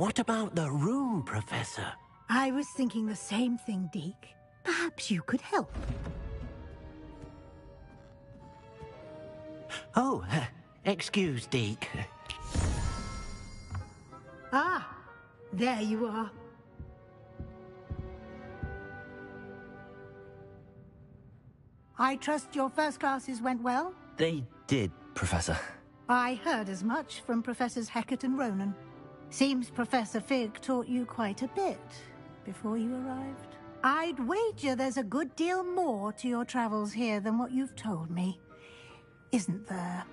What about the room, Professor? I was thinking the same thing, Deke. Perhaps you could help. Oh, excuse, Deke. Ah, there you are. I trust your first classes went well? They did, Professor. I heard as much from Professors Hecat and Ronan. Seems Professor Fig taught you quite a bit before you arrived. I'd wager there's a good deal more to your travels here than what you've told me, isn't there?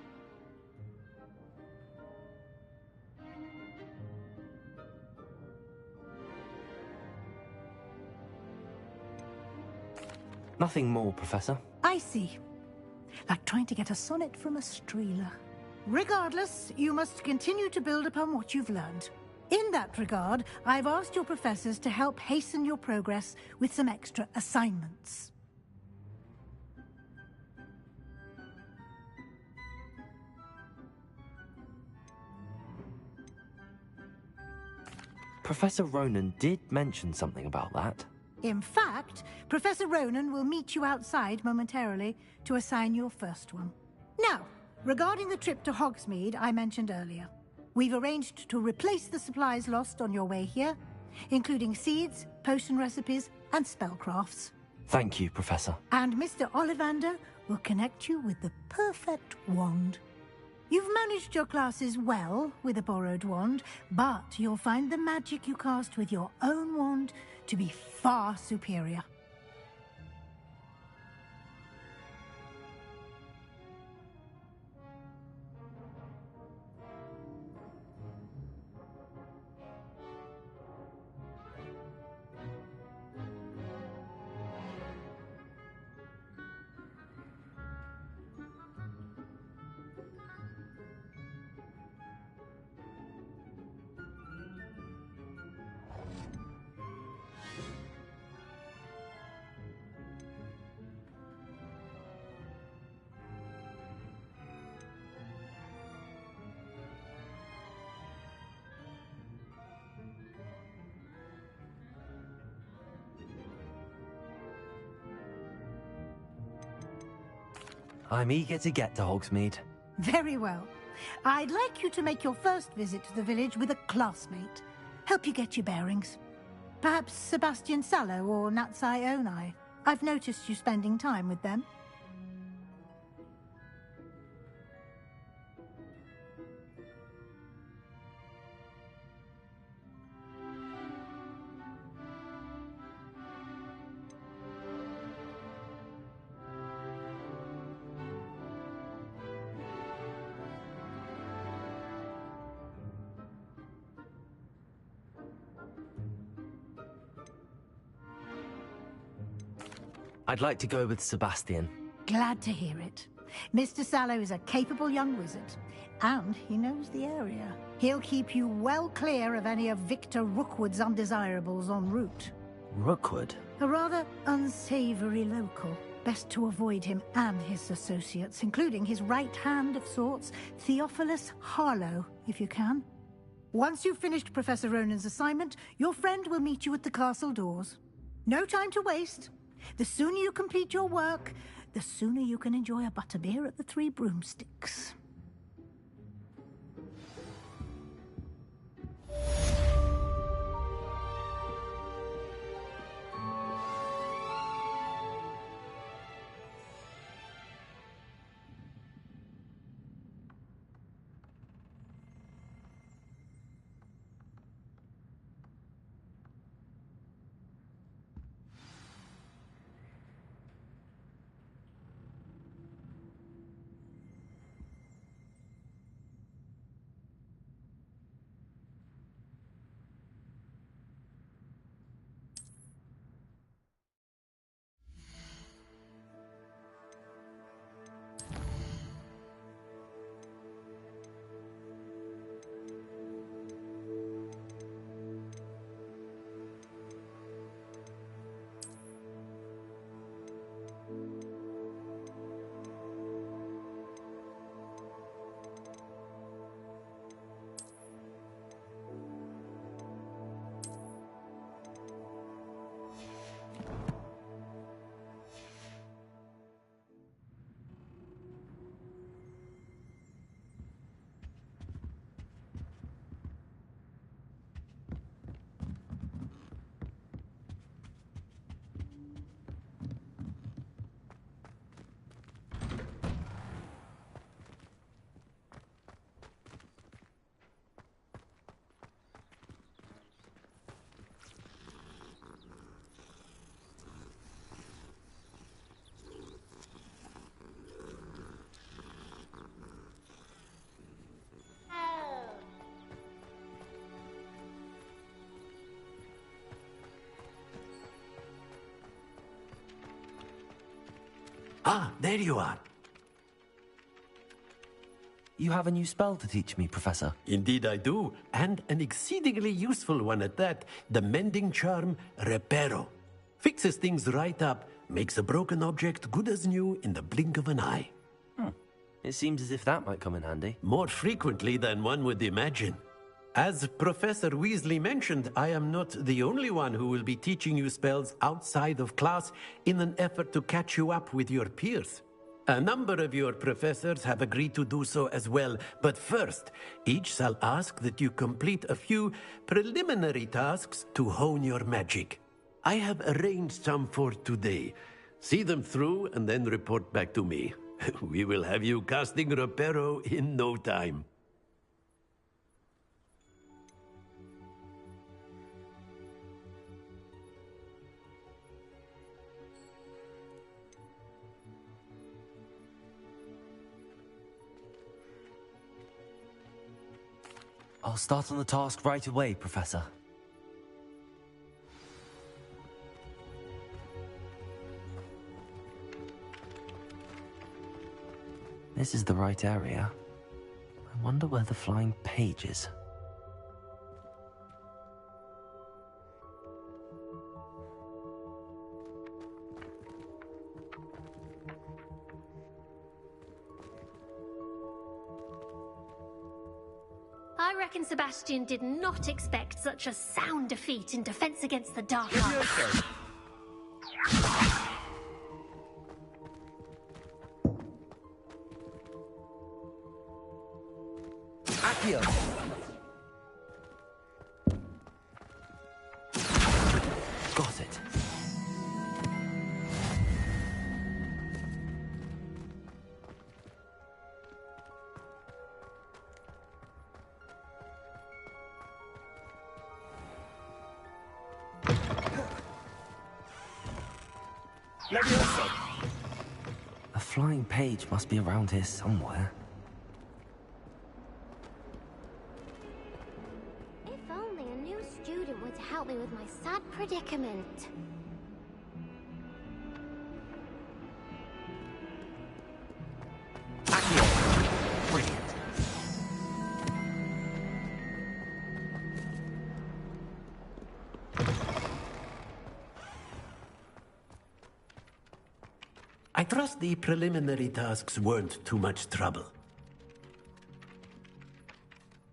Nothing more, Professor. I see. Like trying to get a sonnet from a streeler. Regardless, you must continue to build upon what you've learned. In that regard, I've asked your professors to help hasten your progress with some extra assignments. Professor Ronan did mention something about that. In fact, Professor Ronan will meet you outside momentarily to assign your first one. Now, regarding the trip to Hogsmeade I mentioned earlier, we've arranged to replace the supplies lost on your way here, including seeds, potion recipes, and spellcrafts. Thank you, Professor. And Mr. Ollivander will connect you with the perfect wand. You've managed your classes well with a borrowed wand, but you'll find the magic you cast with your own wand to be far superior. I'm eager to get to Hogsmeade. Very well. I'd like you to make your first visit to the village with a classmate. Help you get your bearings. Perhaps Sebastian Sallow or Natsai Onai. I've noticed you spending time with them. I'd like to go with Sebastian. Glad to hear it. Mr. Sallow is a capable young wizard, and he knows the area. He'll keep you well clear of any of Victor Rookwood's undesirables en route. Rookwood? A rather unsavory local. Best to avoid him and his associates, including his right hand of sorts, Theophilus Harlow, if you can. Once you've finished Professor Ronan's assignment, your friend will meet you at the castle doors. No time to waste. The sooner you complete your work, the sooner you can enjoy a butterbeer at the Three Broomsticks. Ah, there you are. You have a new spell to teach me, Professor. Indeed I do, and an exceedingly useful one at that. The mending charm, Reparo. Fixes things right up, makes a broken object good as new in the blink of an eye. It seems as if that might come in handy. More frequently than one would imagine. As Professor Weasley mentioned, I am not the only one who will be teaching you spells outside of class in an effort to catch you up with your peers. A number of your professors have agreed to do so as well, but first, each shall ask that you complete a few preliminary tasks to hone your magic. I have arranged some for today. See them through and then report back to me. We will have you casting Reparo in no time. I'll start on the task right away, Professor. This is the right area. I wonder where the flying page is. I reckon Sebastian did not expect such a sound defeat in defense against the dark arts. Accio! Got it. A flying page must be around here somewhere. If only a new student were to help me with my sad predicament. Accio! Brilliant. I trust the preliminary tasks weren't too much trouble.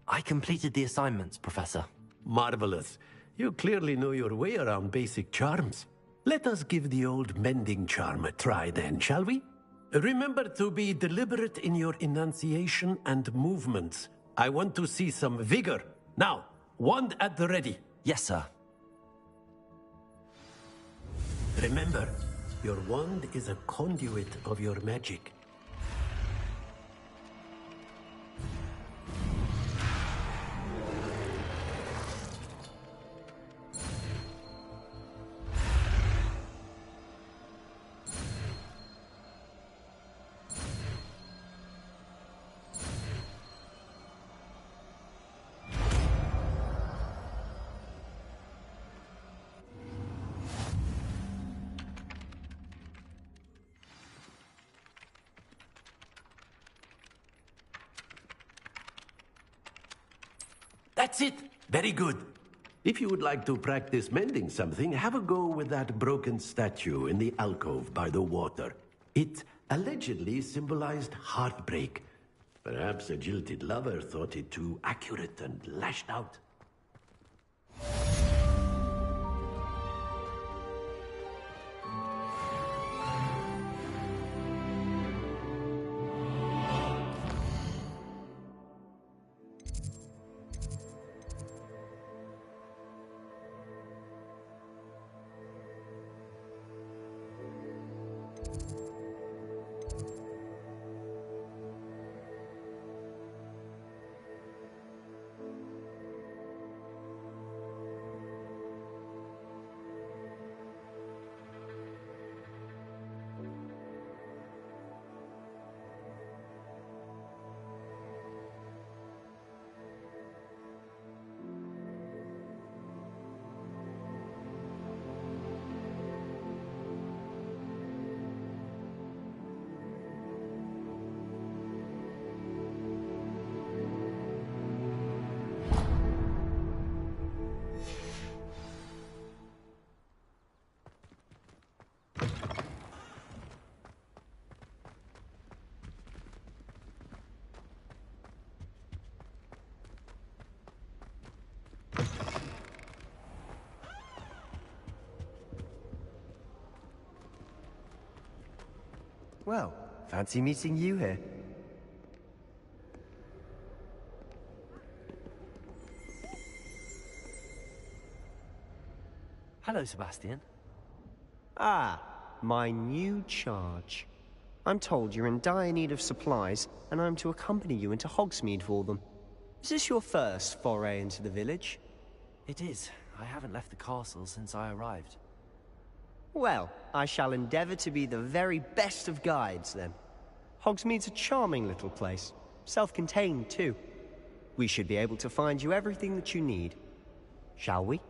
I completed the assignments, Professor. Marvelous. You clearly know your way around basic charms. Let us give the old mending charm a try then, shall we? Remember to be deliberate in your enunciation and movements. I want to see some vigor. Now, wand at the ready. Yes, sir. Remember, your wand is a conduit of your magic. That's it. Very good. If you would like to practice mending something, have a go with that broken statue in the alcove by the water. It allegedly symbolized heartbreak. Perhaps a jilted lover thought it too accurate and lashed out. Well, fancy meeting you here. Hello, Sebastian. Ah, my new charge. I'm told you're in dire need of supplies, and I'm to accompany you into Hogsmeade for them. Is this your first foray into the village? It is. I haven't left the castle since I arrived. Well, I shall endeavor to be the very best of guides, then. Hogsmeade's a charming little place. Self-contained, too. We should be able to find you everything that you need. Shall we?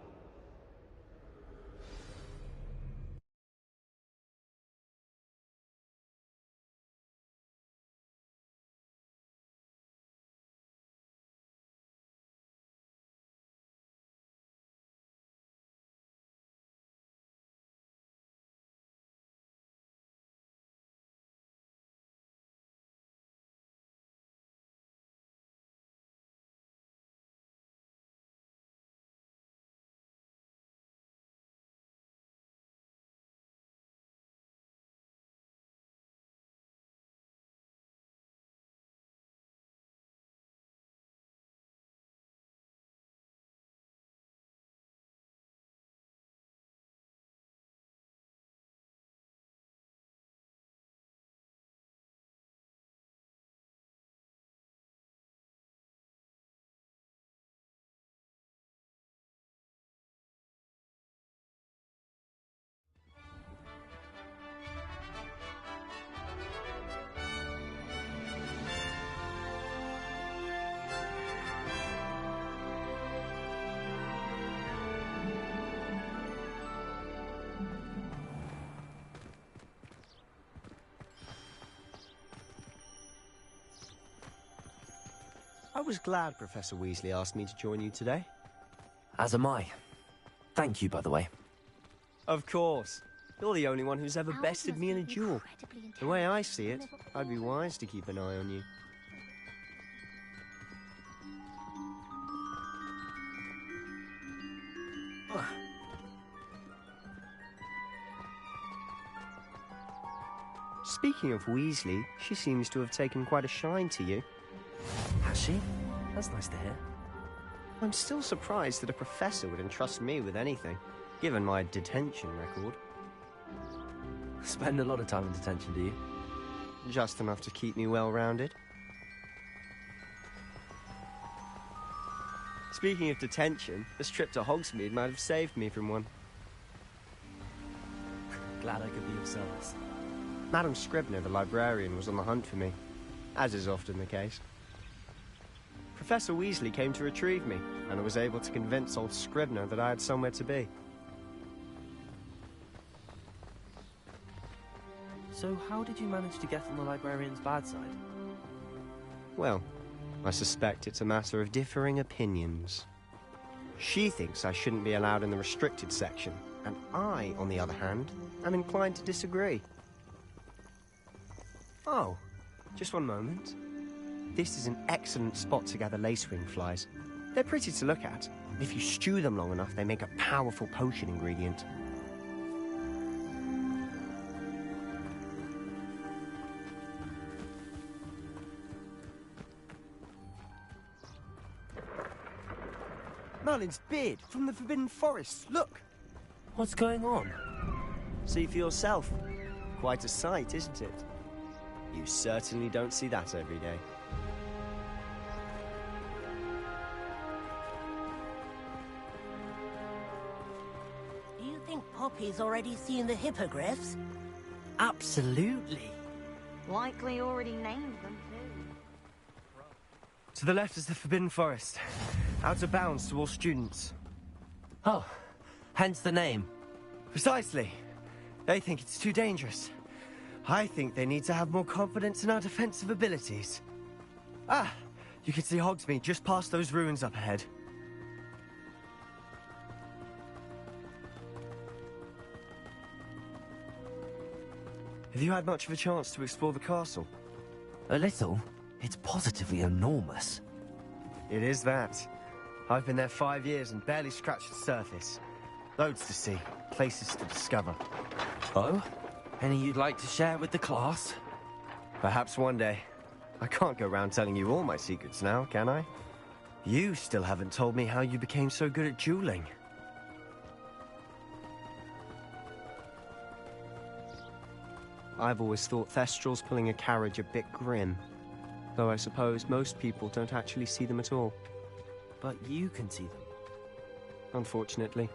I was glad Professor Weasley asked me to join you today. As am I. Thank you, by the way. Of course. You're the only one who's ever bested me in a duel. The way I see it, I'd be wise to keep an eye on you. Speaking of Weasley, she seems to have taken quite a shine to you. Has she? That's nice to hear. I'm still surprised that a professor would entrust me with anything, given my detention record. Spend a lot of time in detention, do you? Just enough to keep me well-rounded. Speaking of detention, this trip to Hogsmeade might have saved me from one. Glad I could be of service. Madam Scribner, the librarian, was on the hunt for me, as is often the case. Professor Weasley came to retrieve me, and I was able to convince old Scribner that I had somewhere to be. So how did you manage to get on the librarian's bad side? Well, I suspect it's a matter of differing opinions. She thinks I shouldn't be allowed in the restricted section, and I, on the other hand, am inclined to disagree. Oh, just one moment. This is an excellent spot to gather lacewing flies. They're pretty to look at. If you stew them long enough, they make a powerful potion ingredient. Merlin's beard from the Forbidden Forest. Look! What's going on? See for yourself. Quite a sight, isn't it? You certainly don't see that every day. Do you think Poppy's already seen the hippogriffs? Absolutely. Likely already named them, too. To the left is the Forbidden Forest. Out of bounds to all students. Oh, hence the name. Precisely. They think it's too dangerous. I think they need to have more confidence in our defensive abilities. Ah, you can see Hogsmeade just past those ruins up ahead. Have you had much of a chance to explore the castle? A little. It's positively enormous. It is that. I've been there 5 years and barely scratched the surface. Loads to see, places to discover. Oh? Any you'd like to share with the class? Perhaps one day. I can't go around telling you all my secrets now, can I? You still haven't told me how you became so good at dueling. I've always thought Thestrals pulling a carriage a bit grim. Though I suppose most people don't actually see them at all. But you can see them. Unfortunately.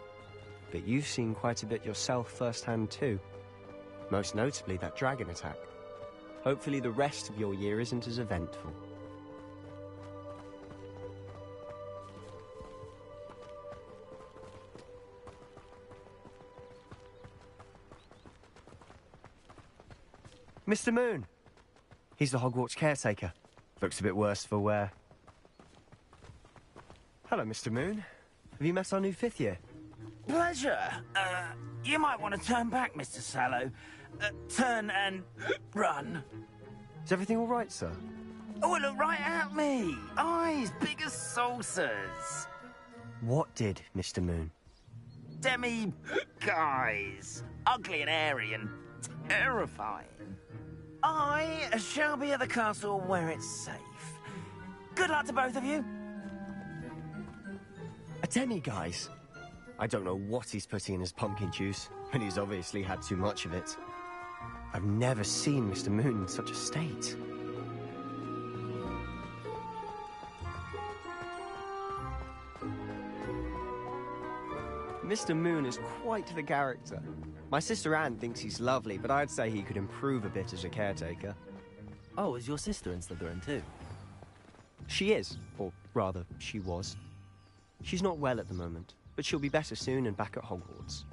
But you've seen quite a bit yourself firsthand too. Most notably that dragon attack. Hopefully the rest of your year isn't as eventful. Mr. Moon! He's the Hogwarts caretaker. Looks a bit worse for wear. Hello, Mr. Moon. Have you met our new 5th year? Pleasure. You might want to turn back, Mr. Sallow. Turn and run. Is everything all right, sir? Oh, look right at me. Eyes big as saucers. What did, Mr. Moon? Guys. Ugly and airy and terrifying. I shall be at the castle where it's safe. Good luck to both of you. A demi-guise? I don't know what he's putting in his pumpkin juice, but he's obviously had too much of it. I've never seen Mr. Moon in such a state. Mr. Moon is quite the character. My sister Anne thinks he's lovely, but I'd say he could improve a bit as a caretaker. Oh, is your sister in Slytherin too? She is, or rather, she was. She's not well at the moment, but she'll be better soon and back at Hogwarts.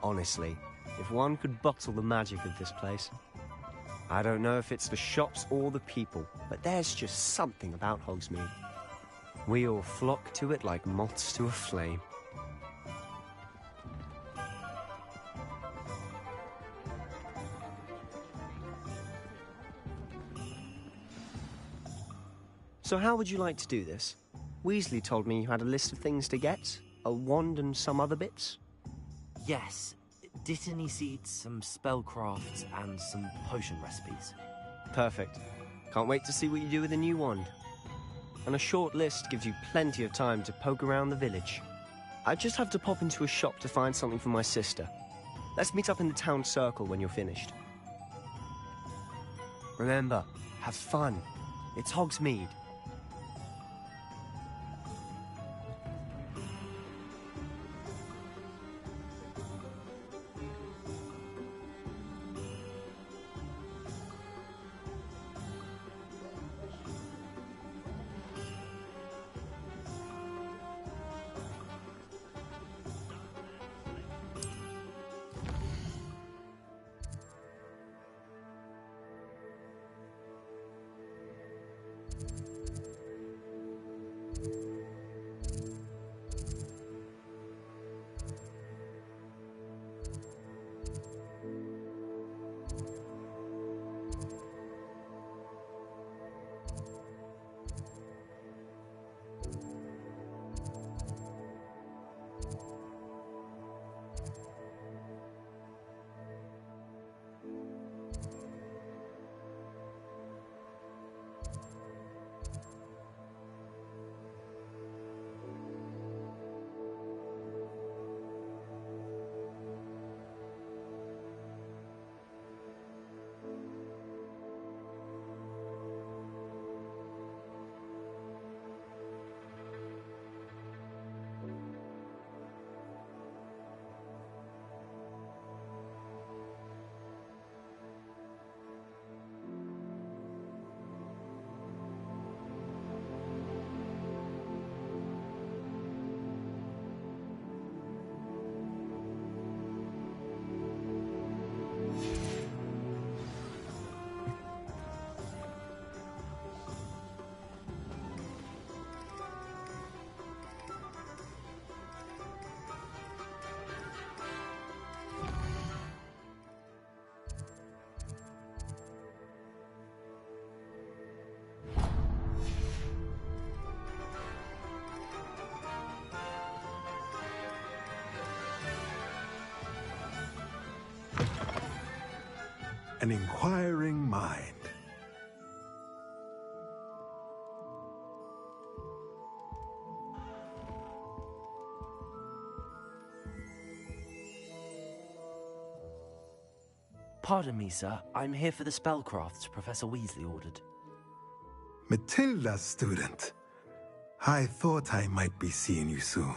Honestly, if one could bottle the magic of this place. I don't know if it's the shops or the people, but there's just something about Hogsmeade. We all flock to it like moths to a flame. So how would you like to do this? Weasley told me you had a list of things to get, a wand and some other bits. Yes. Dittany seeds, some spellcrafts, and some potion recipes. Perfect. Can't wait to see what you do with the new wand. And a short list gives you plenty of time to poke around the village. I just have to pop into a shop to find something for my sister. Let's meet up in the town circle when you're finished. Remember, have fun. It's Hogsmeade. an inquiring mind. Pardon me, sir. I'm here for the spellcrafts Professor Weasley ordered. Matilda, student. I thought I might be seeing you soon.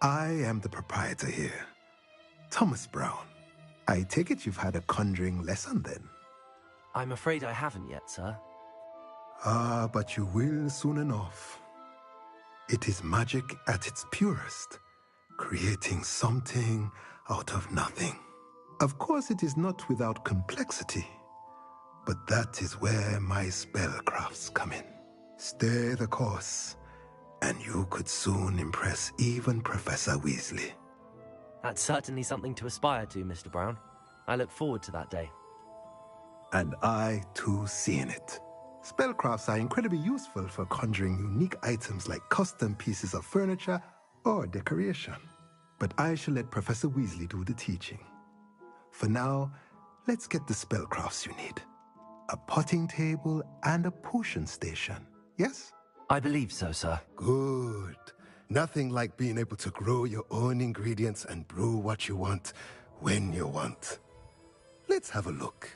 I am the proprietor here, Thomas Brown. I take it you've had a conjuring lesson then? I'm afraid I haven't yet, sir. Ah, but you will soon enough. It is magic at its purest, creating something out of nothing. Of course, it is not without complexity, but that is where my spellcrafts come in. Stay the course, and you could soon impress even Professor Weasley. That's certainly something to aspire to, Mr. Brown. I look forward to that day. And I, too, seeing it. Spellcrafts are incredibly useful for conjuring unique items like custom pieces of furniture or decoration. But I shall let Professor Weasley do the teaching. For now, let's get the spellcrafts you need. A potting table and a potion station, yes? I believe so, sir. Good. Nothing like being able to grow your own ingredients and brew what you want when you want. Let's have a look.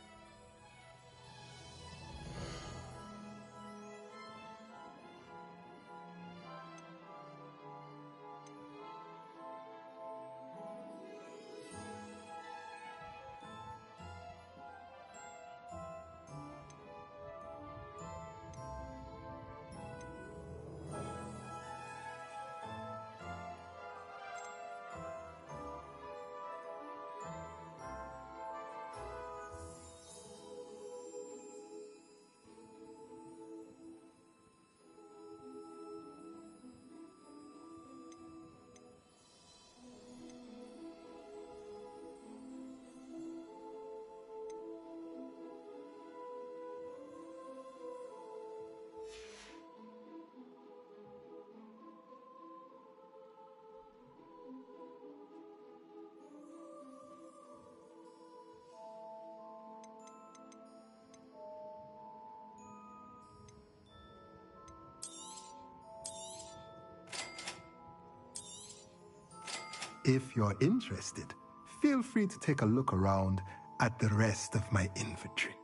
If you're interested, feel free to take a look around at the rest of my inventory.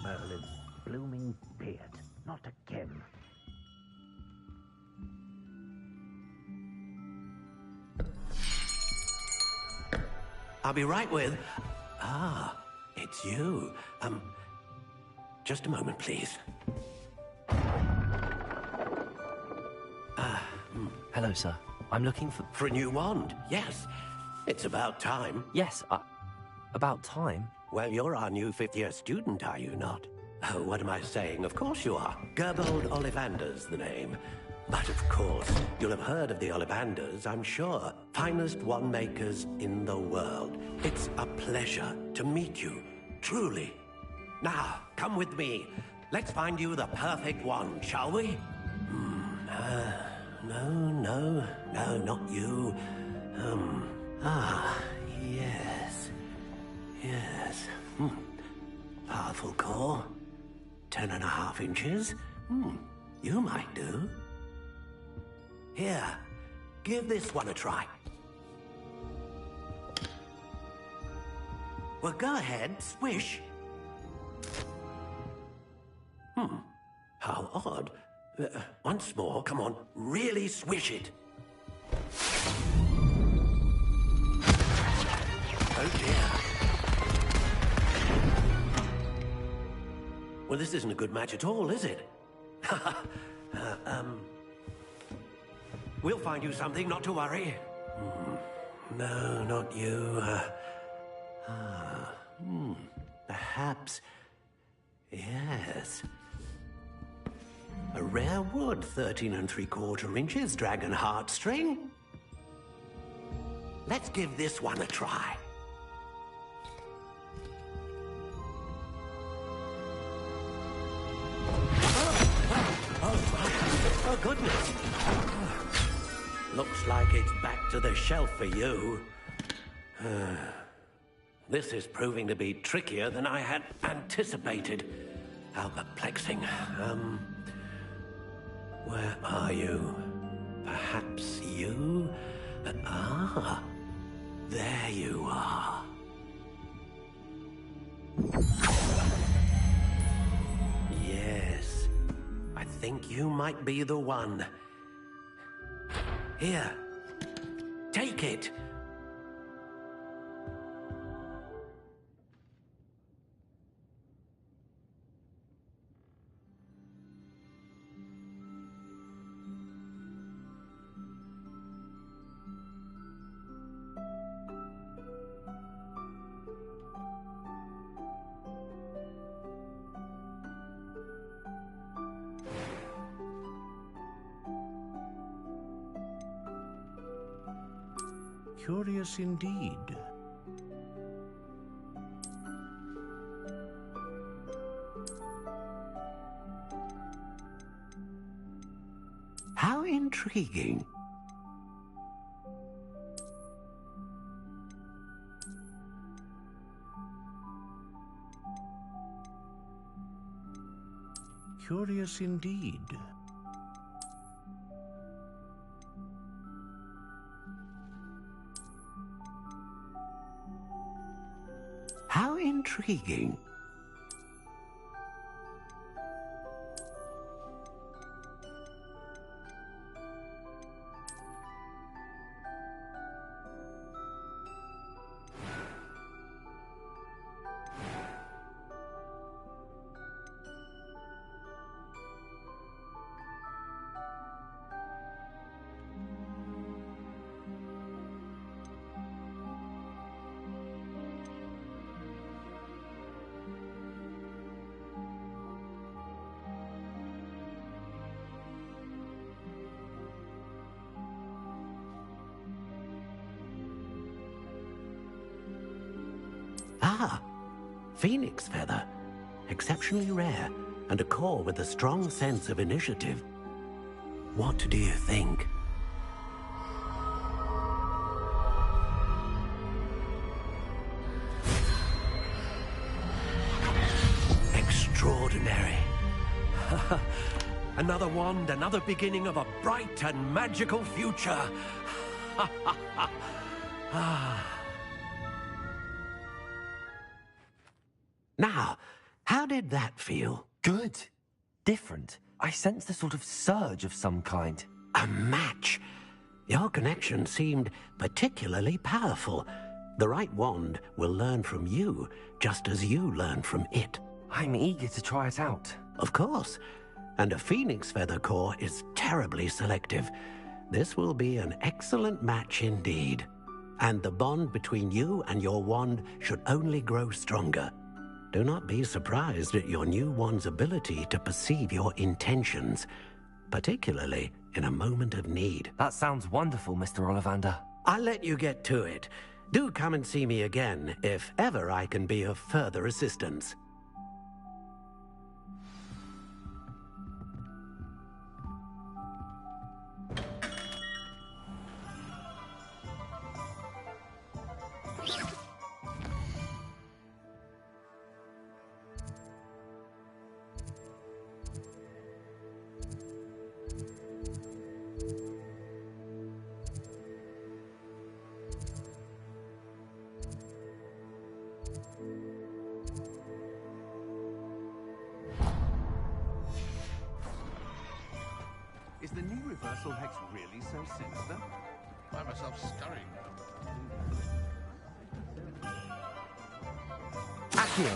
Merlin's blooming beard. Not again. I'll be right with... Ah, it's you. Just a moment, please. Hello, sir. I'm looking for... For a new wand, yes. It's about time. Yes, about time? Well, you're our new fifth-year student, are you not? Oh, what am I saying? Of course you are. Gerbold Ollivander's the name. But of course, you'll have heard of the Ollivanders, I'm sure. Finest wand makers in the world. It's a pleasure to meet you, truly. Now, come with me. Let's find you the perfect wand, shall we? No, not you. Yes. Yes. Powerful core. 10.5 inches. You might do. Here, give this one a try. Well, go ahead, swish. How odd. Once more, come on, really swish it. Oh dear. Well, this isn't a good match at all, is it? We'll find you something, not to worry. No, not you. Perhaps... Yes. A rare wood, 13 3/4 inches, dragon heartstring. Let's give this one a try. Oh, goodness. Looks like it's back to the shelf for you. This is proving to be trickier than I had anticipated. How perplexing. Where are you? Perhaps you? There you are. Yes. I think you might be the one. Here. Take it. Curious indeed. How intriguing. Curious indeed. How intriguing. Ah, phoenix feather. Exceptionally rare, and a core with a strong sense of initiative. What do you think? Extraordinary. Another wand, another beginning of a bright and magical future. Now, how did that feel? Good. Different. I sensed a sort of surge of some kind. A match. Your connection seemed particularly powerful. The right wand will learn from you, just as you learn from it. I'm eager to try it out. Of course. And a phoenix feather core is terribly selective. This will be an excellent match indeed. And the bond between you and your wand should only grow stronger. Do not be surprised at your new wand's ability to perceive your intentions, particularly in a moment of need. That sounds wonderful, Mr. Ollivander. I'll let you get to it. Do come and see me again if ever I can be of further assistance. Is the new reversal hex really so sinister? Find myself scurrying. Accio.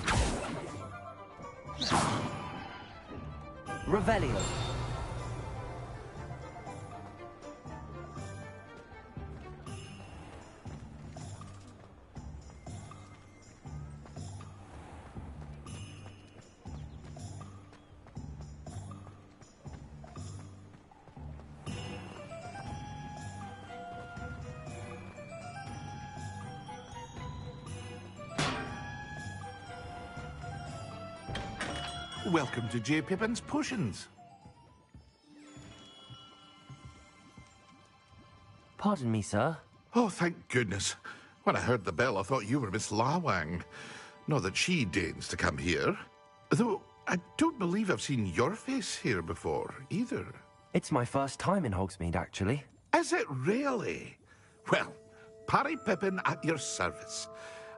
Revelio. Welcome to J. Pippin's Potions. Pardon me, sir. Oh, thank goodness. When I heard the bell, I thought you were Miss Lawang. Not that she deigns to come here. Though, I don't believe I've seen your face here before, either. It's my first time in Hogsmeade, actually. Is it really? Well, Parry Pippin at your service.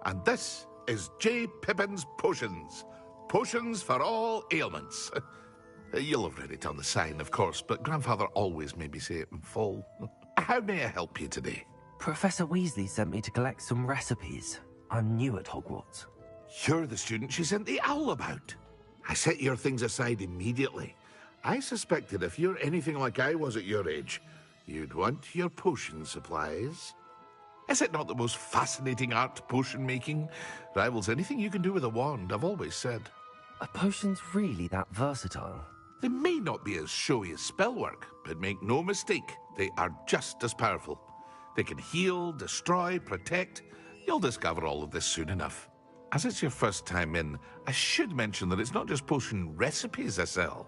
And this is J. Pippin's Potions. Potions for all ailments. You'll have read it on the sign, of course, but Grandfather always made me say it in full. How may I help you today? Professor Weasley sent me to collect some recipes. I'm new at Hogwarts. You're the student she sent the owl about. I set your things aside immediately. I suspected if you're anything like I was at your age, you'd want your potion supplies. Is it not the most fascinating art, potion making? Rivals anything you can do with a wand, I've always said. Are potions really that versatile? They may not be as showy as spellwork, but make no mistake, they are just as powerful. They can heal, destroy, protect. You'll discover all of this soon enough. As it's your first time in, I should mention that it's not just potion recipes I sell.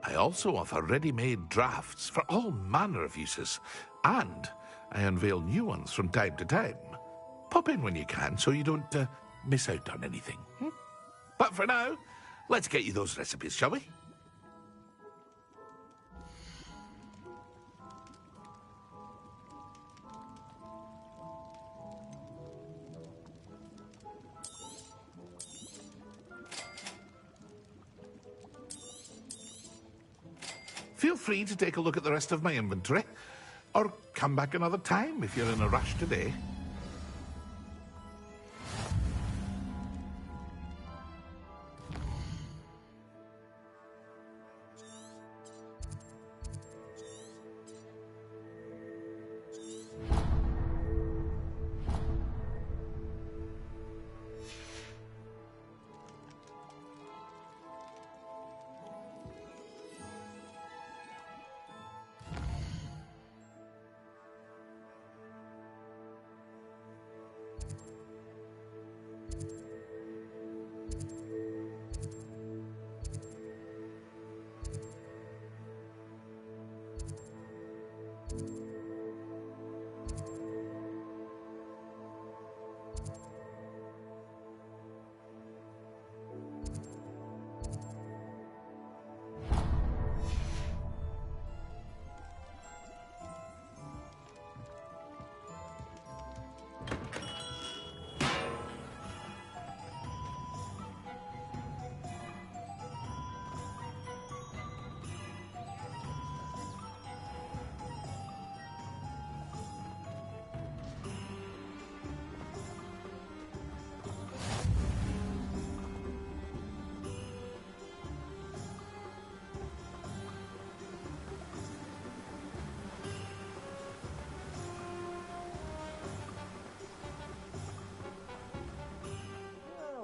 I also offer ready-made drafts for all manner of uses, and I unveil new ones from time to time. Pop in when you can so you don't miss out on anything. But for now, let's get you those recipes, shall we? Feel free to take a look at the rest of my inventory, or come back another time if you're in a rush today.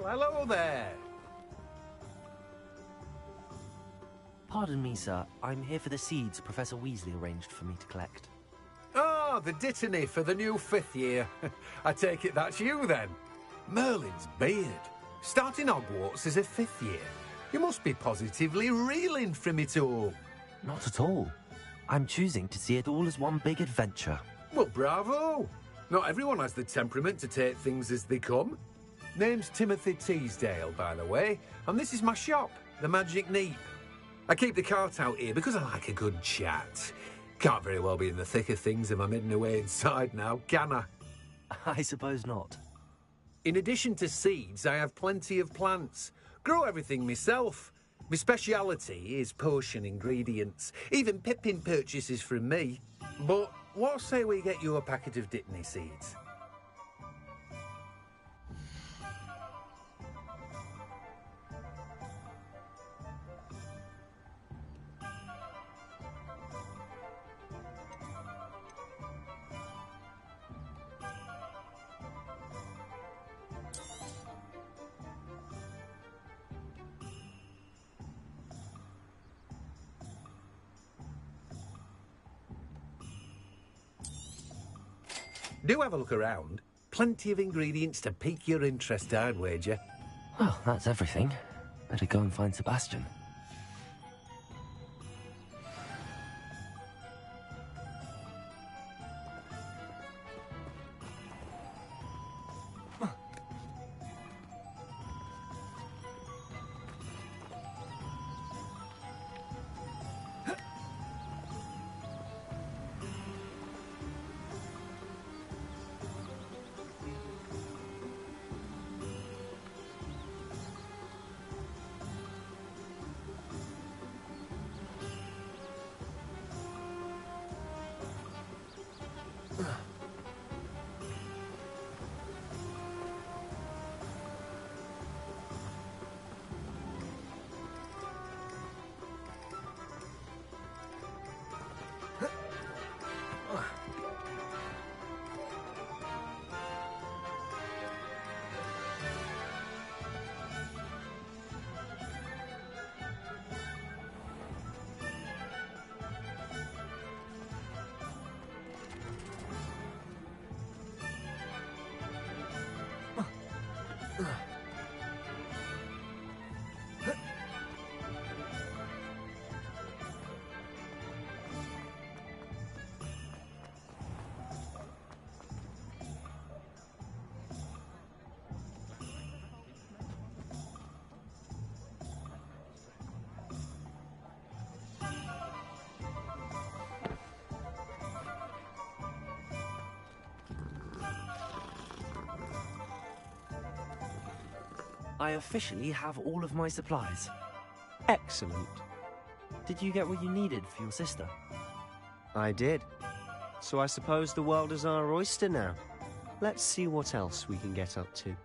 Hello there. Pardon me, sir. I'm here for the seeds Professor Weasley arranged for me to collect. Oh, the dittany for the new 5th year. I take it that's you, then. Merlin's beard. Starting Hogwarts as a 5th year. You must be positively reeling from it all. Not at all. I'm choosing to see it all as one big adventure. Well, bravo. Not everyone has the temperament to take things as they come. Name's Timothy Teasdale, by the way, and this is my shop, the Magic Neep. I keep the cart out here because I like a good chat. Can't very well be in the thick of things if I'm hidden away inside now, can I? I suppose not. In addition to seeds, I have plenty of plants. Grow everything myself. My speciality is potion ingredients. Even Pippin purchases from me. But what say we get you a packet of Dittany seeds? Do have a look around. Plenty of ingredients to pique your interest, I'd wager. Well, that's everything. Better go and find Sebastian. I officially have all of my supplies. Excellent. Did you get what you needed for your sister? I did. So I suppose the world is our oyster now. Let's see what else we can get up to.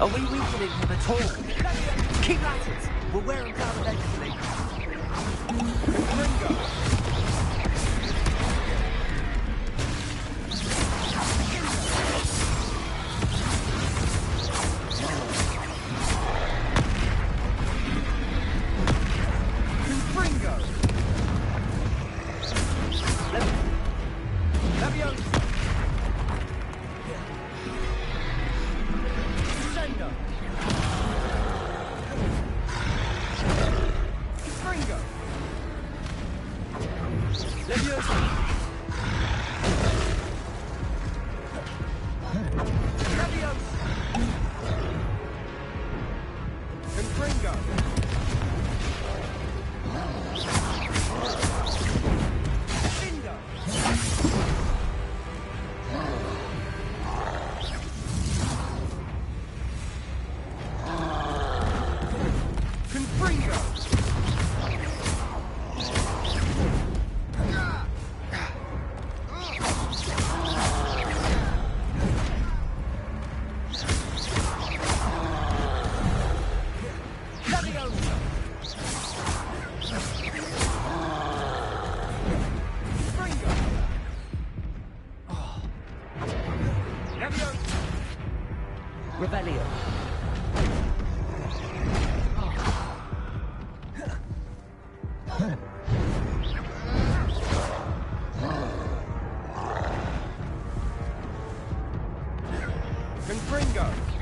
Are we weakening him at all? Keep at it! We'll wear him down eventually. Rebellion. Confringo!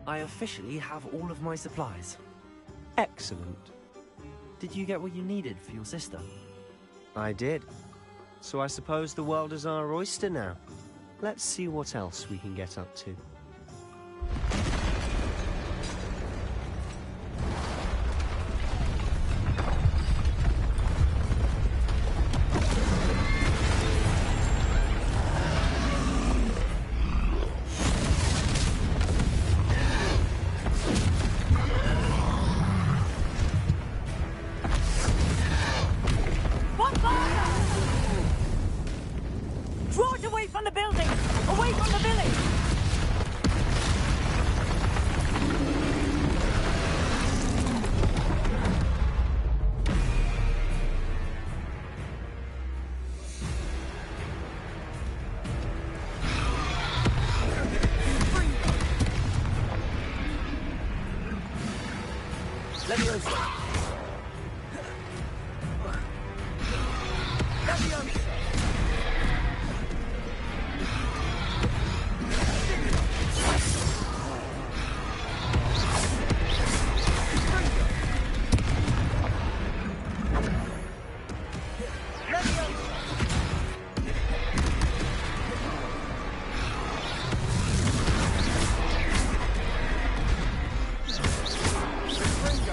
I officially have all of my supplies. Excellent. Did you get what you needed for your sister? I did. So I suppose the world is our oyster now. Let's see what else we can get up to.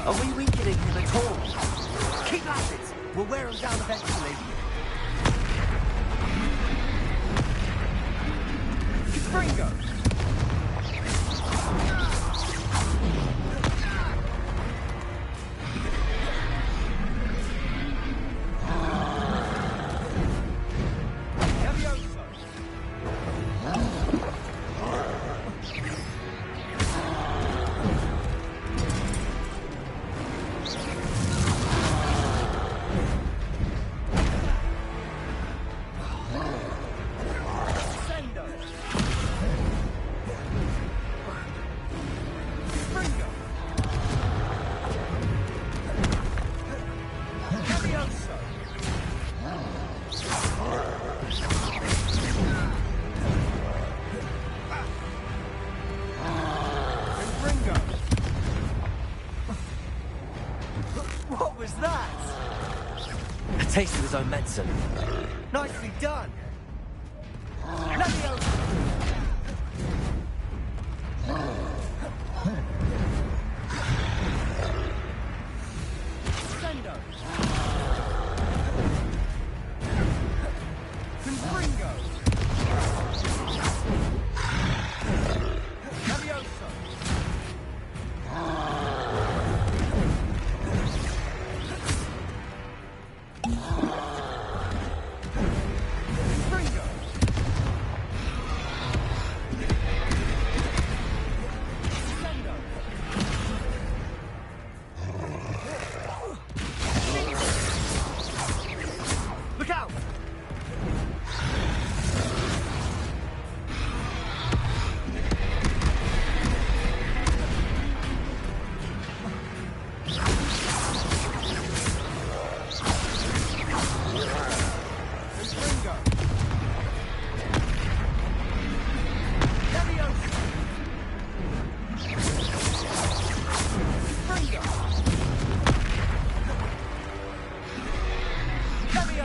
Are we weakening him at all? Keep at it! We'll wear him down eventually. Confringo! What was that? A taste of his own medicine. Nicely done!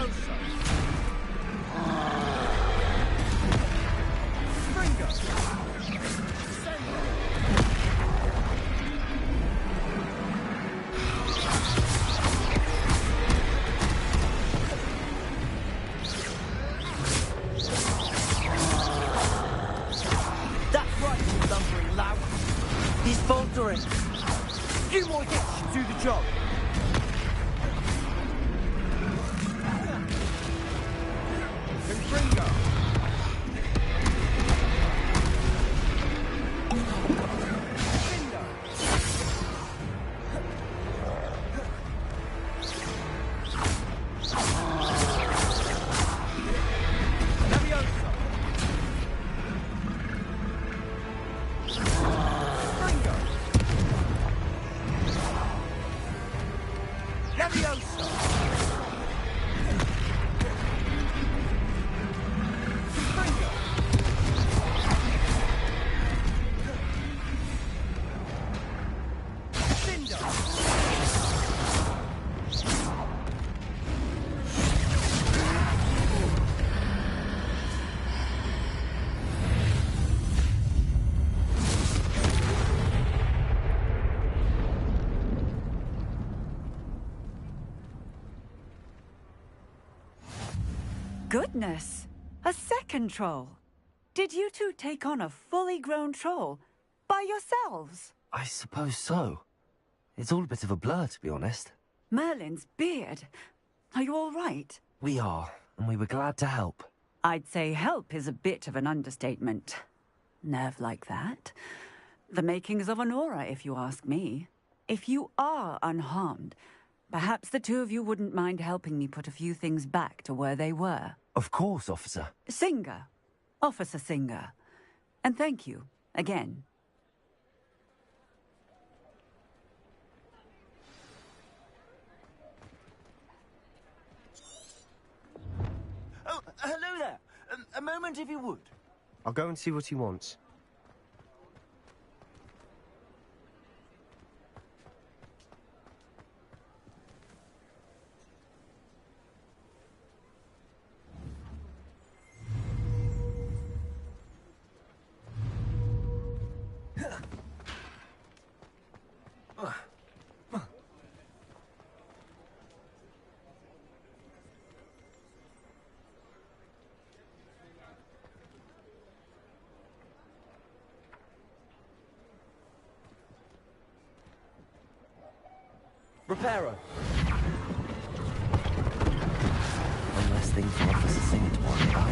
Leviosa! Springer! That's right, you lumbering lout. He's faltering. Few more hits should do the job. Confringo! Goodness! A second troll! Did you two take on a fully grown troll by yourselves? I suppose so. It's all a bit of a blur, to be honest. Merlin's beard. Are you all right? We are, and we were glad to help. I'd say help is a bit of an understatement. Nerve like that. The makings of an aura, if you ask me. If you are unharmed, perhaps the two of you wouldn't mind helping me put a few things back to where they were. Of course, officer. Singer. Officer Singer. And thank you, again. Oh, hello there. A moment if you would. I'll go and see what he wants. Reparo. One less thing for Officer Singer to worry about.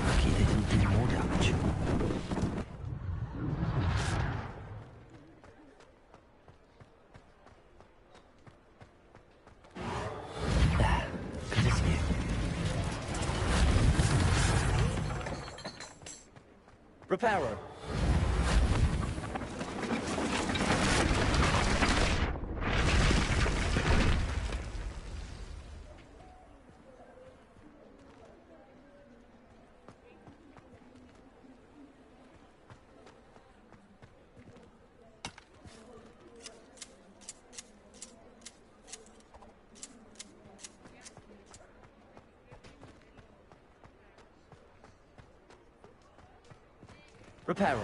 Lucky they didn't do more damage. There. Good as new. Reparo. Reparo.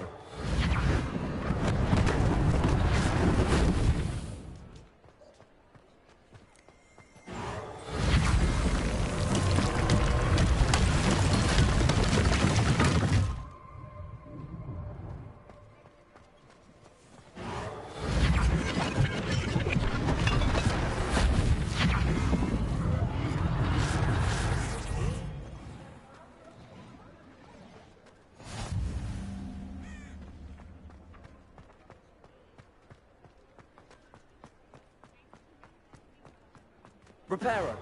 Reparo.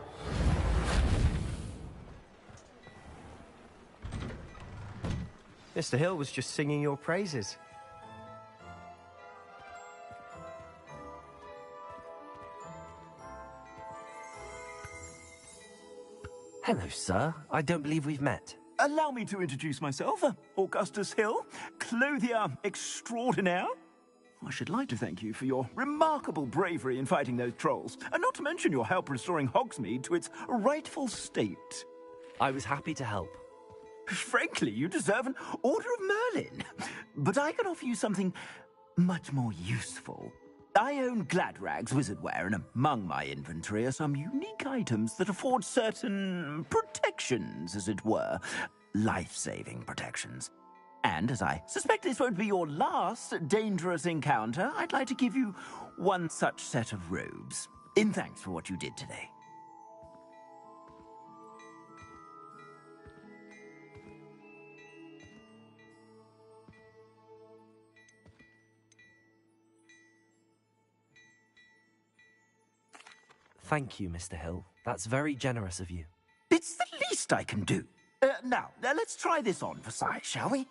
Mr. Hill was just singing your praises. Hello, sir. I don't believe we've met. Allow me to introduce myself. Augustus Hill, clothier extraordinaire. I should like to thank you for your remarkable bravery in fighting those trolls, and not to mention your help restoring Hogsmeade to its rightful state. I was happy to help. Frankly, you deserve an Order of Merlin. But I can offer you something much more useful. I own Gladrag's wizardware, and among my inventory are some unique items that afford certain protections, as it were. Life-saving protections. And as I suspect this won't be your last dangerous encounter, I'd like to give you one such set of robes, in thanks for what you did today. Thank you, Mr. Hill. That's very generous of you. It's the least I can do. Now, let's try this on for size, shall we?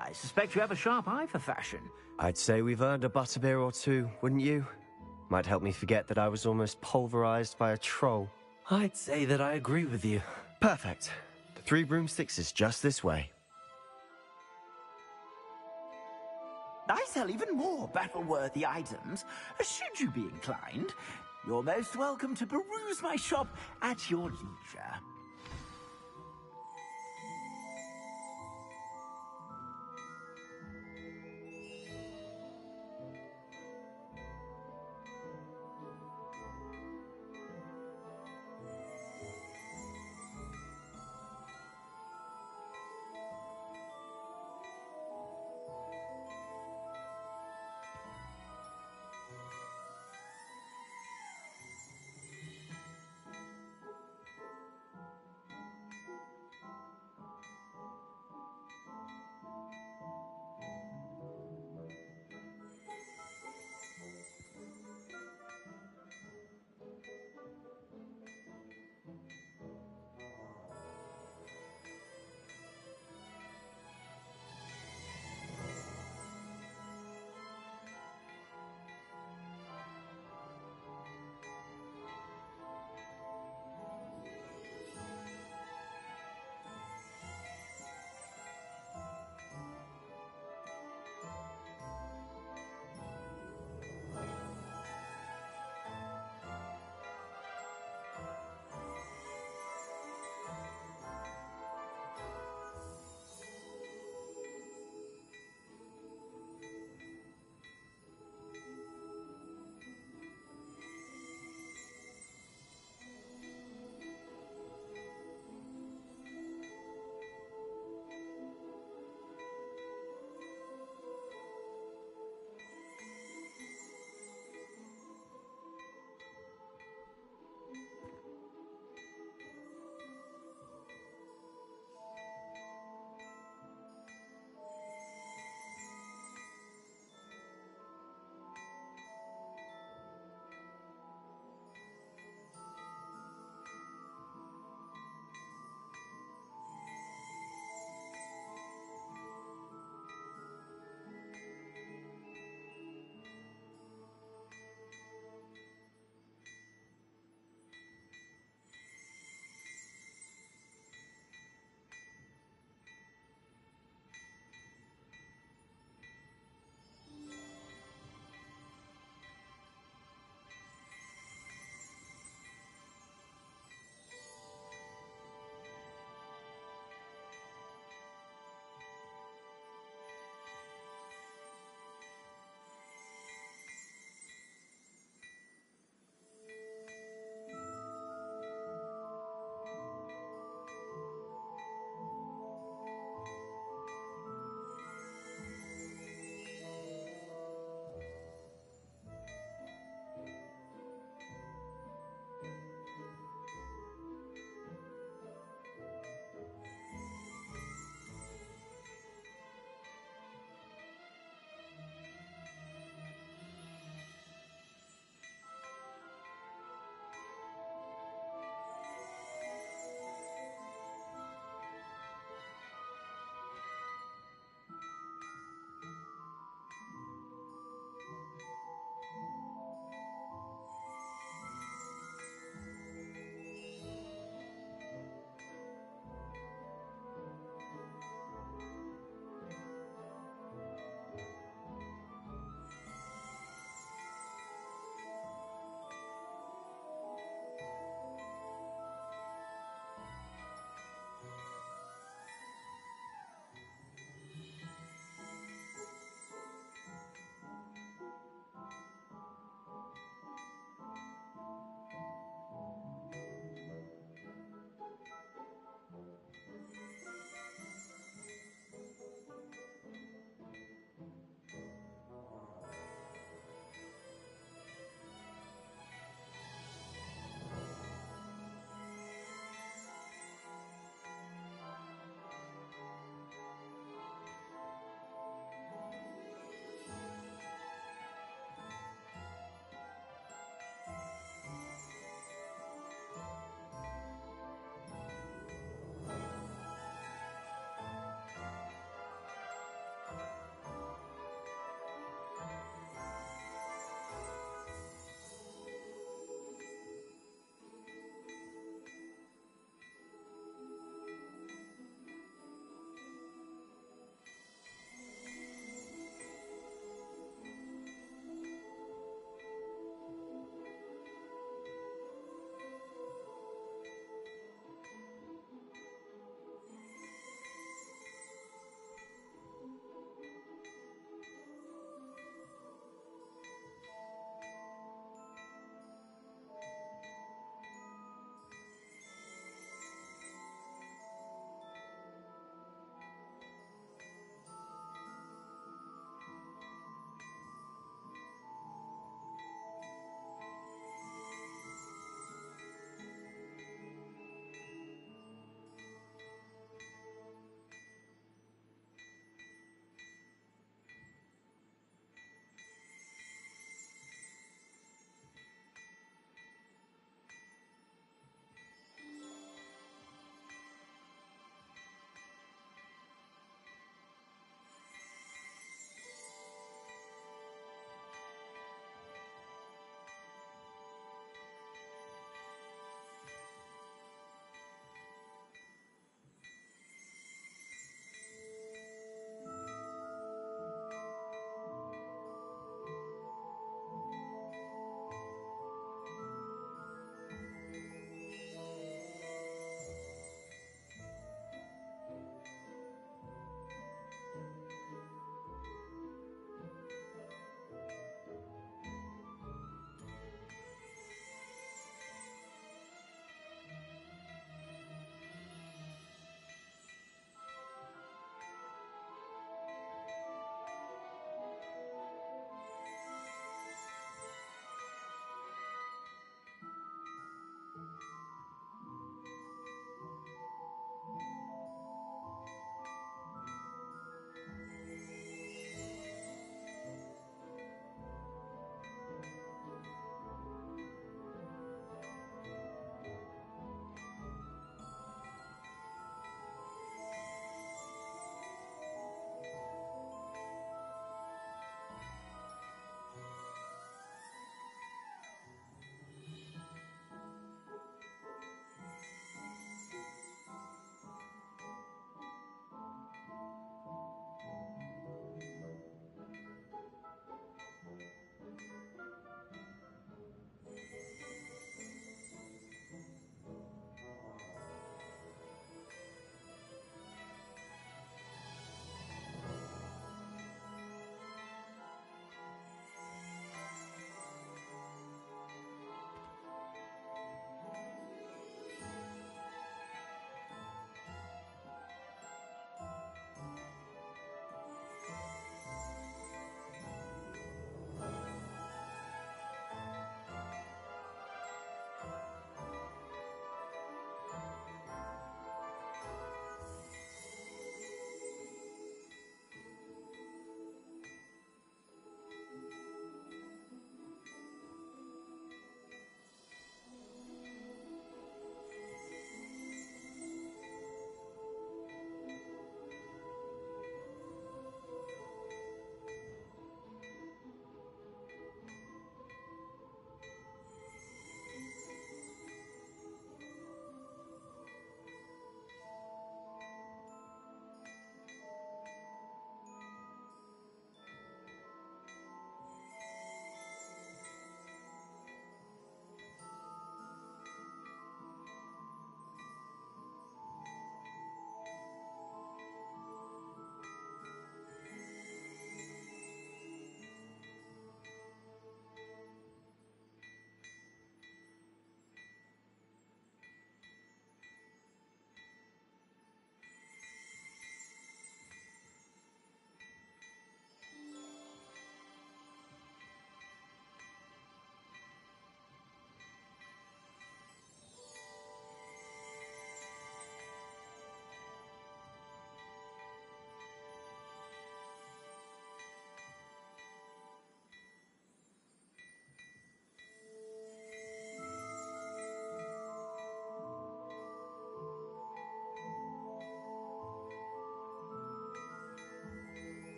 I suspect you have a sharp eye for fashion. I'd say we've earned a butterbeer or two, wouldn't you? Might help me forget that I was almost pulverized by a troll. I'd say that I agree with you. Perfect. The 3 broomsticks is just this way. I sell even more battle-worthy items. Should you be inclined, you're most welcome to peruse my shop at your leisure.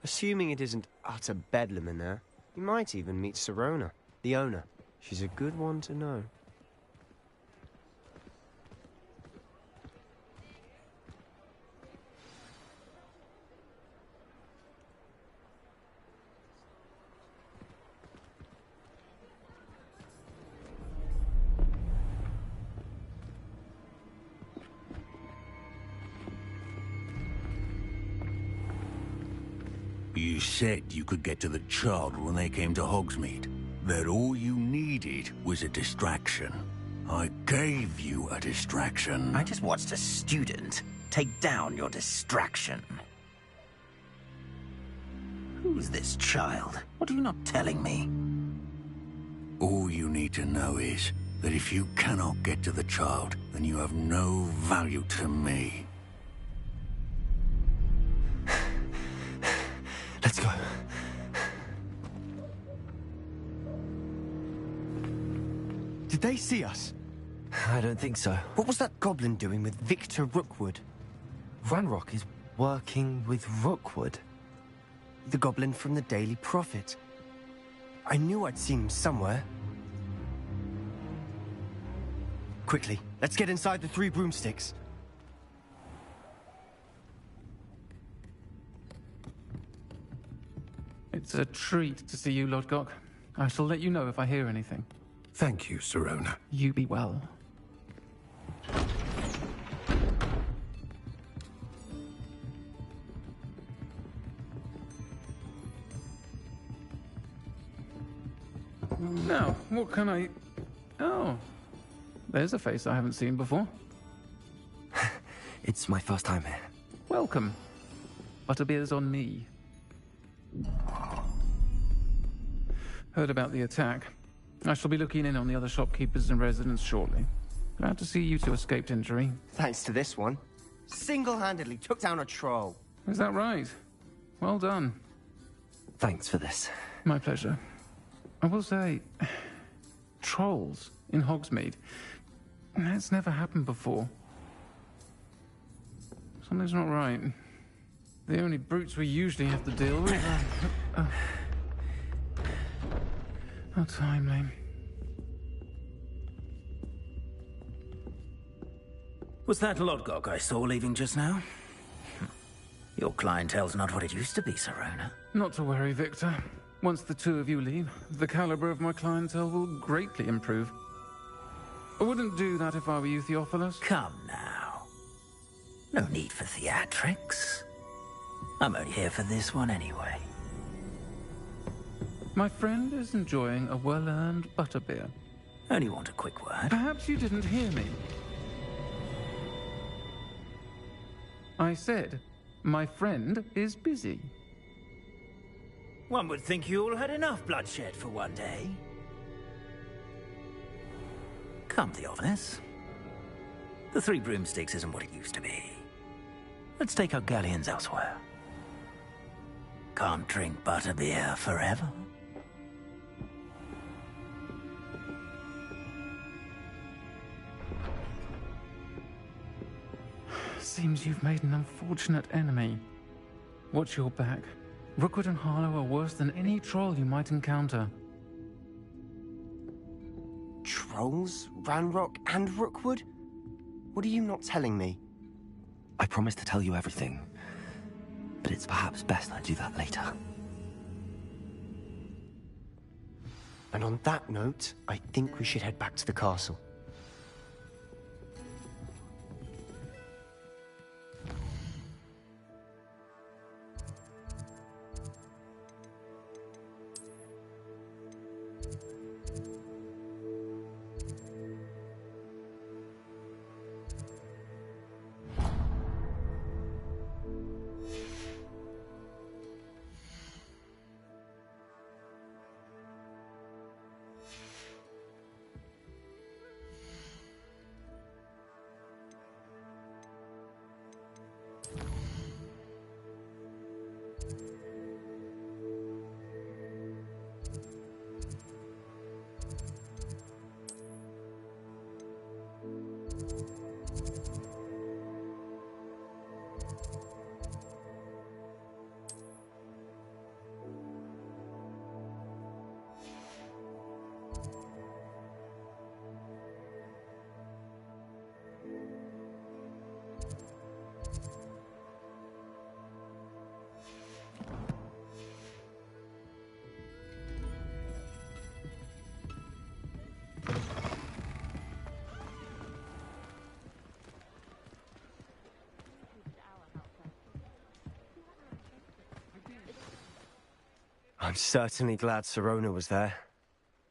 Assuming it isn't utter bedlam in there, you might even meet Sirona, the owner. She's a good one to know. You said you could get to the child when they came to Hogsmeade. That all you needed was a distraction. I gave you a distraction. I just watched a student take down your distraction. Who's this child? What are you not telling me? All you need to know is that if you cannot get to the child, then you have no value to me. Let's go. Did they see us? I don't think so. What was that goblin doing with Victor Rookwood? Ranrock is working with Rookwood. The goblin from the Daily Prophet. I knew I'd seen him somewhere. Quickly, let's get inside the 3 broomsticks. It's a treat to see you, Lodgok. I shall let you know if I hear anything. Thank you, Sirona. You be well. Now, what can I... Oh, there's a face I haven't seen before. It's my first time here. Welcome. Butterbeer's on me. Heard about the attack. I shall be looking in on the other shopkeepers and residents shortly. Glad to see you two escaped injury. Thanks to this one. Single-handedly took down a troll. Is that right? Well done. Thanks for this. My pleasure. I will say, trolls in Hogsmeade. That's never happened before. Something's not right. The only brutes we usually have to deal with are... How timely. Was that Lodgok I saw leaving just now? Your clientele's not what it used to be, Sirona. Not to worry, Victor. Once the two of you leave, the caliber of my clientele will greatly improve. I wouldn't do that if I were you, Theophilus. Come now. No need for theatrics. I'm only here for this one anyway. My friend is enjoying a well-earned butterbeer. Only want a quick word. Perhaps you didn't hear me. I said, my friend is busy. One would think you all had enough bloodshed for one day. Come, Theophilus. The 3 broomsticks isn't what it used to be. Let's take our galleons elsewhere. Can't drink butterbeer forever. Seems you've made an unfortunate enemy. Watch your back. Rookwood and Harlow are worse than any troll you might encounter. Trolls? Ranrock and Rookwood? What are you not telling me? I promised to tell you everything, but it's perhaps best I do that later. And on that note, I think we should head back to the castle. I'm certainly glad Sirona was there.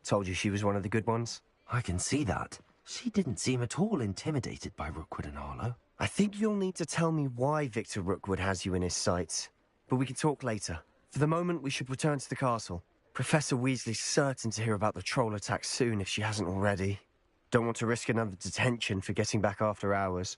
Told you she was one of the good ones. I can see that. She didn't seem at all intimidated by Rookwood and Harlow. I think you'll need to tell me why Victor Rookwood has you in his sights. But we can talk later. For the moment, we should return to the castle. Professor Weasley's certain to hear about the troll attack soon if she hasn't already. Don't want to risk another detention for getting back after hours.